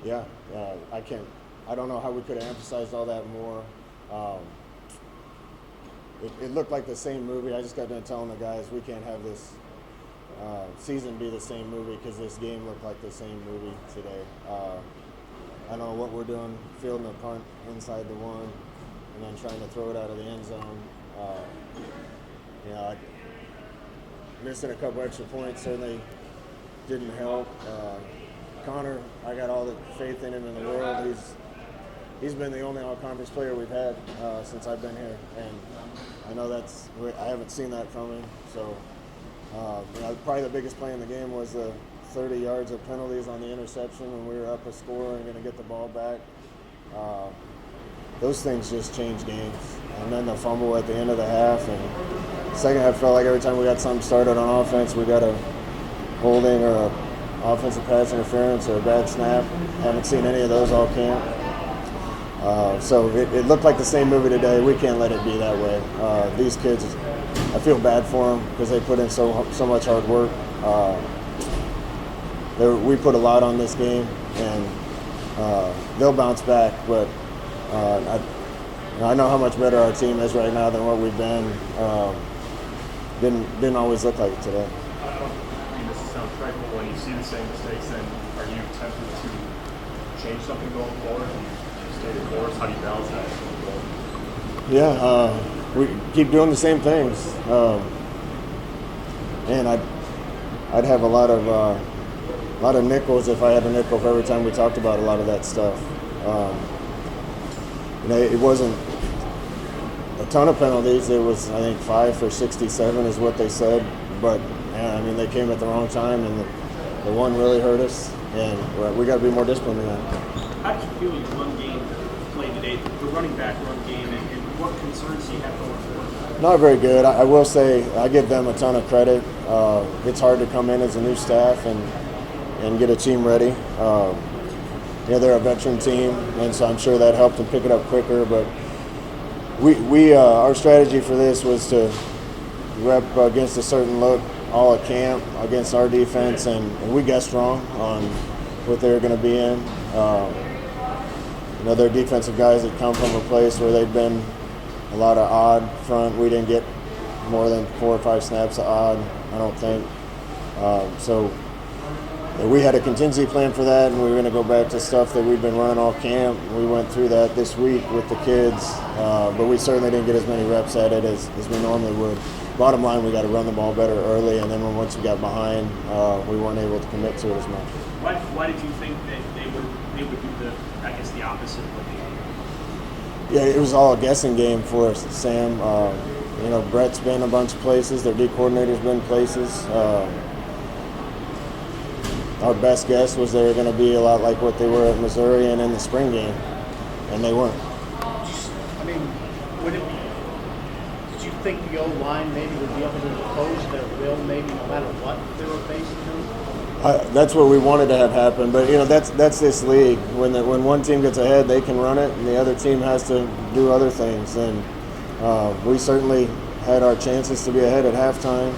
Yeah, I don't know how we could have emphasized all that more. Um, it looked like the same movie. I just got done telling the guys we can't have this season be the same movie because this game looked like the same movie today. I don't know what we're doing, fielding a punt inside the one and then trying to throw it out of the end zone. Missing a couple extra points certainly didn't help. Connor, I got all the faith in him in the world. He's been the only all-conference player we've had since I've been here, and I know I haven't seen that from him. So, probably the biggest play in the game was the 30 yards of penalties on the interception when we were up a score and going to get the ball back. Those things just change games. And then the fumble at the end of the half, and second half felt like every time we got something started on offense, we got a holding or a offensive pass interference or a bad snap. Haven't seen any of those all camp. So it looked like the same movie today. We can't let it be that way. These kids, I feel bad for them because they put in so much hard work. We put a lot on this game, and they'll bounce back. But I know how much better our team is right now than what we've been. Didn't always look like it today. This sounds trifling. When you see the same mistakes, then are you tempted to change something going forward? Do you stay the course? How do you balance that going forward? Yeah, we keep doing the same things. And I'd have a lot of nickels if I had a nickel for every time we talked about a lot of that stuff. It wasn't a ton of penalties. It was, I think, 5 for 67 is what they said. But they came at the wrong time, and the one really hurt us. And we got to be more disciplined than that. How did you feel your run game played today? The running back run game, and what concerns do you have going forward? Not very good. I will say I give them a ton of credit. It's hard to come in as a new staff and get a team ready. They're a veteran team, and so I'm sure that helped them pick it up quicker. But our strategy for this was to rep against a certain look all at camp against our defense, and we guessed wrong on what they were going to be in. They're defensive guys that come from a place where they've been a lot of odd front. We didn't get more than 4 or 5 snaps of odd, I don't think. So we had a contingency plan for that, and we were going to go back to stuff that we've been running all camp. We went through that this week with the kids, but we certainly didn't get as many reps at it as we normally would. Bottom line, we got to run the ball better early, and then once we got behind, we weren't able to commit to it as much. Why did you think that they would do the opposite of what they did? Yeah, it was all a guessing game for us, Sam. Brett's been a bunch of places. Their D coordinator's been places. Our best guess was they were going to be a lot like what they were at Missouri and in the spring game, and they weren't. Would it be? Did you think the O-line maybe would be able to impose their will, maybe no matter what they were facing them? That's what we wanted to have happen, but that's this league. When one team gets ahead, they can run it, and the other team has to do other things. And we certainly had our chances to be ahead at halftime.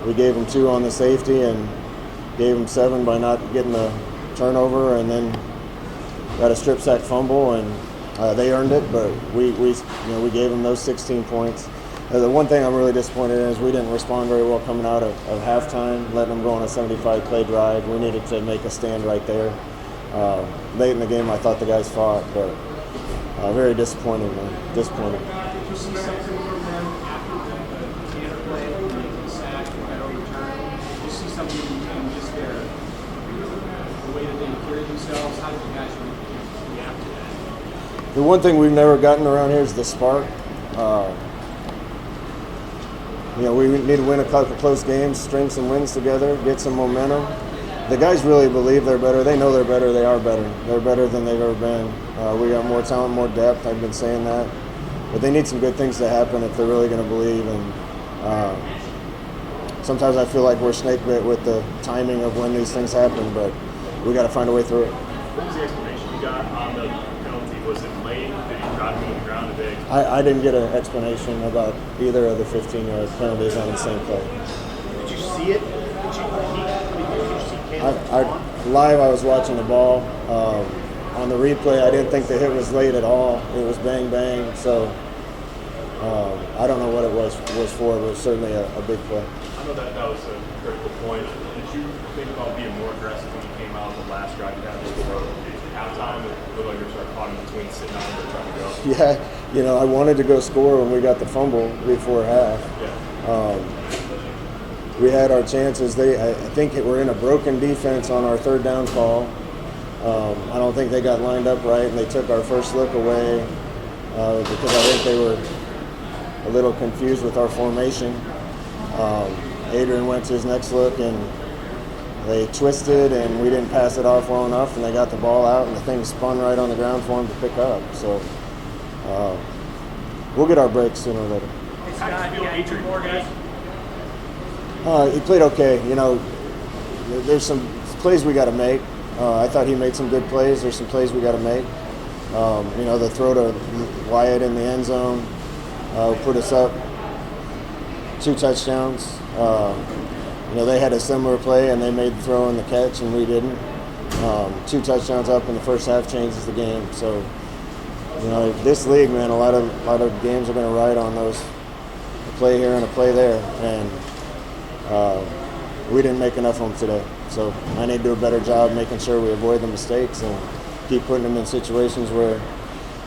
We gave them 2 on the safety and gave them 7 by not getting the turnover, and then got a strip sack fumble, and they earned it. But we gave them those 16 points. The one thing I'm really disappointed in is we didn't respond very well coming out of halftime, letting them go on a 75-play drive. We needed to make a stand right there. Late in the game, I thought the guys fought, but very disappointing, man. Disappointing. Did you see something from them after the interplay, the sack, that overturn? Did you see something in just the way that they carry themselves? How did you guys react to that? The one thing we've never gotten around here is the spark. We need to win a couple close games, string some wins together, get some momentum. The guys really believe they're better. They know they're better. They are better. They're better than they've ever been. We got more talent, more depth. I've been saying that. But they need some good things to happen if they're really going to believe. And sometimes I feel like we're snake bit with the timing of when these things happen, but we got to find a way through it. What was the explanation you got on the penalty? Was it late? Did he drive him on the ground today? I didn't get an explanation about either of the 15-yard penalties on the same play. Did you see it? Did you see Caleb? live, I was watching the ball. On the replay, I didn't think the hit was late at all. It was bang bang. So I don't know what it was for, but it was certainly a big play. I know that was a critical point. Did you think about being more aggressive when you came out the last drive you had to score? At halftime, it looked like you were sort of caught in between sitting down and trying to go. Yeah, I wanted to go score when we got the fumble before half. Yeah. We had our chances. I think we're in a broken defense on our third down call. I don't think they got lined up right, and they took our first look away because I think they were a little confused with our formation. Adrian went to his next look, and they twisted, and we didn't pass it off well enough, and they got the ball out, and the thing spun right on the ground for him to pick up. So we'll get our breaks sooner or later. Hey, Scott, you got 2 more guys? He played okay. There's some plays we got to make. I thought he made some good plays. There's some plays we got to make. The throw to Wyatt in the end zone put us up 2 touchdowns. They had a similar play, and they made the throw and the catch, and we didn't. 2 touchdowns up in the first half changes the game. So, this league, man, a lot of games are going to ride on those, a play here and a play there, and we didn't make enough of them today. So I need to do a better job making sure we avoid the mistakes and keep putting them in situations where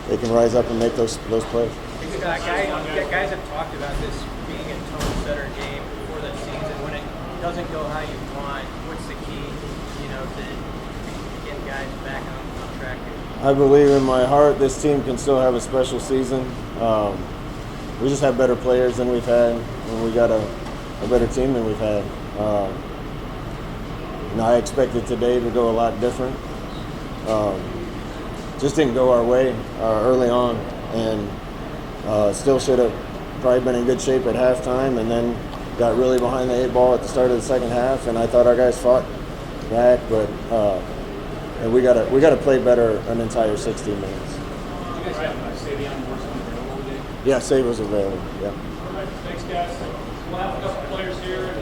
they can rise up and make those plays. Scott, guys have talked about this being a tone-setter game before the season. When it doesn't go how you want, what's the key, to get guys back on track? I believe in my heart this team can still have a special season. We just have better players than we've had, and we got a better team than we've had. I expected today to go a lot different. Just didn't go our way early on, and still should have probably been in good shape at halftime, and then got really behind the 8 ball at the start of the second half. And I thought our guys fought back, but and we gotta play better an entire 16 minutes. Did you guys have Savion Morrison available today? Yeah, Save was available. Yeah. All right, thanks, guys. We'll have a couple players here.